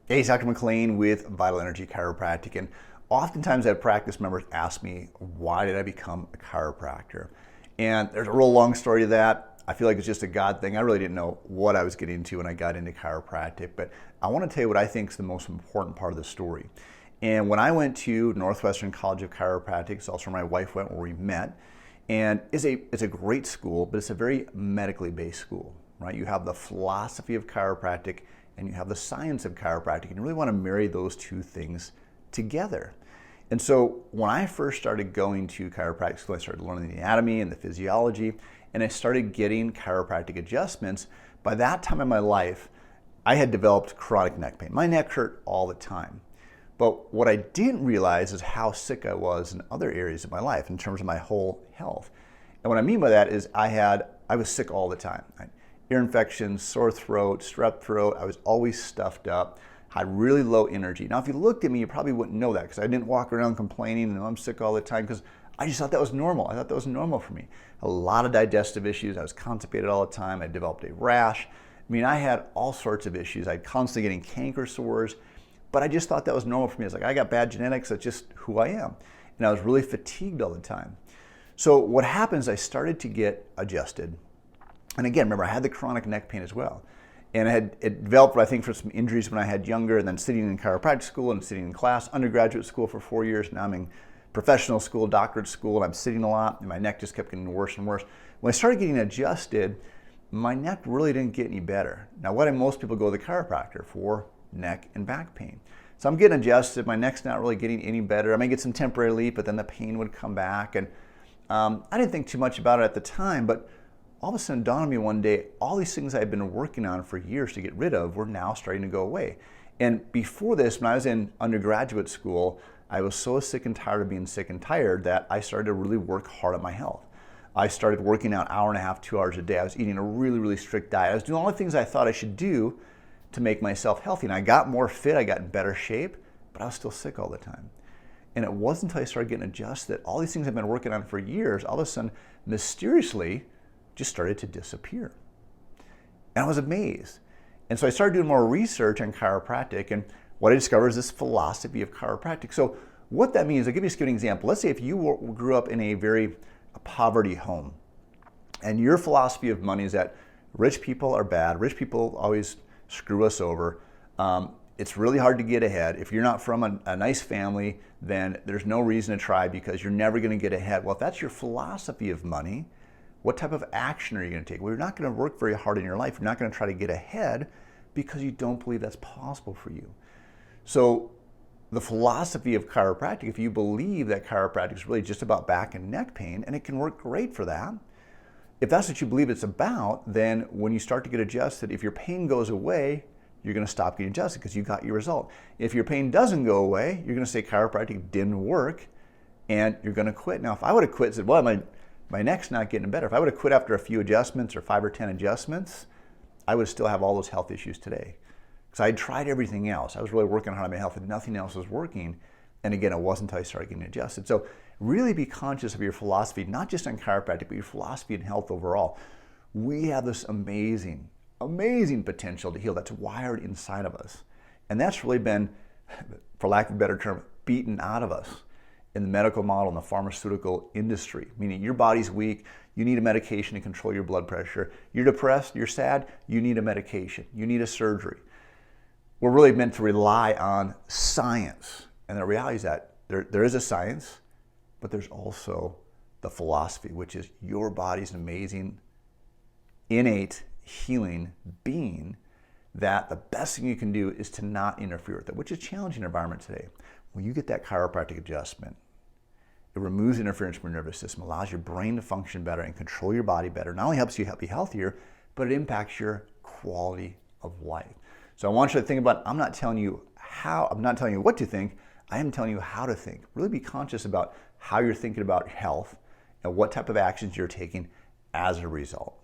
Hey, Dr. McLean with Vital Energy Chiropractic, and oftentimes I have practice members ask me, why did I become a chiropractor? And there's a real long story to that. I feel like it's just a God thing. I really didn't know what I was getting into when I got into chiropractic, but I want to tell you what I think is the most important part of the story. And when I went to Northwestern College of Chiropractic, it's also where my wife went, where we met, and it's a great school, but it's a very medically based school, right? You have the philosophy of chiropractic and you have the science of chiropractic, and you really want to marry those two things together. And so when I first started going to chiropractic school, I started learning the anatomy and the physiology, and I started getting chiropractic adjustments. By that time in my life, I had developed chronic neck pain. My neck hurt all the time. But what I didn't realize is how sick I was in other areas of my life in terms of my whole health. And what I mean by that is I was sick all the time. Right? Ear infections, sore throat, strep throat. I was always stuffed up, had really low energy. Now, if you looked at me, you probably wouldn't know that because I didn't walk around complaining and I'm sick all the time because I just thought that was normal. I thought that was normal for me. A lot of digestive issues. I was constipated all the time. I developed a rash. I mean, I had all sorts of issues. I'd constantly getting canker sores, but I just thought that was normal for me. It's like, I got bad genetics. That's just who I am. And I was really fatigued all the time. So what happens, I started to get adjusted. And again, remember, I had the chronic neck pain as well. And it developed, I think, from some injuries when I had younger, and then sitting in chiropractic school and sitting in class, undergraduate school for 4 years. Now I'm in professional school, doctorate school, and I'm sitting a lot, and my neck just kept getting worse and worse. When I started getting adjusted, my neck really didn't get any better. Now, what do most people go to the chiropractor for? Neck and back pain. So I'm getting adjusted, my neck's not really getting any better. I may get some temporary relief, but then the pain would come back. And I didn't think too much about it at the time, but all of a sudden it dawned on me one day, all these things I had been working on for years to get rid of were now starting to go away. And before this, when I was in undergraduate school, I was so sick and tired of being sick and tired that I started to really work hard at my health. I started working out 1.5 hours, 2 hours a day. I was eating a really, really strict diet. I was doing all the things I thought I should do to make myself healthy. And I got more fit, I got in better shape, but I was still sick all the time. And it wasn't until I started getting adjusted that all these things I've been working on for years, all of a sudden, mysteriously, just started to disappear. And I was amazed. And so I started doing more research on chiropractic, and what I discovered is this philosophy of chiropractic. So what that means, I'll give you an example. Let's say if you grew up in a poverty home, and your philosophy of money is that rich people are bad, rich people always screw us over, it's really hard to get ahead. If you're not from a nice family, then there's no reason to try because you're never going to get ahead. Well, if that's your philosophy of money, what type of action are you going to take? Well, you're not going to work very hard in your life. You're not going to try to get ahead because you don't believe that's possible for you. So the philosophy of chiropractic, if you believe that chiropractic is really just about back and neck pain, and it can work great for that, if that's what you believe it's about, then when you start to get adjusted, if your pain goes away, you're going to stop getting adjusted because you got your result. If your pain doesn't go away, you're going to say chiropractic didn't work, and you're going to quit. Now, if I would have quit and said, well, my neck's not getting better. If I would have quit after a few adjustments or 5 or 10 adjustments, I would still have all those health issues today. Because I had tried everything else. I was really working hard on my health and nothing else was working. And again, it wasn't until I started getting adjusted. So really be conscious of your philosophy, not just on chiropractic, but your philosophy in health overall. We have this amazing, amazing potential to heal that's wired inside of us. And that's really been, for lack of a better term, beaten out of us in the medical model, in the pharmaceutical industry, meaning your body's weak, you need a medication to control your blood pressure. You're depressed, you're sad, you need a medication, you need a surgery. We're really meant to rely on science. And the reality is that there is a science, but there's also the philosophy, which is your body's an amazing, innate, healing being that the best thing you can do is to not interfere with it, which is a challenging environment today. When you get that chiropractic adjustment, it removes interference from your nervous system, allows your brain to function better and control your body better. Not only helps you be healthier, but it impacts your quality of life. So I want you to think about, I'm not telling you what to think, I am telling you how to think. Really be conscious about how you're thinking about health and what type of actions you're taking as a result.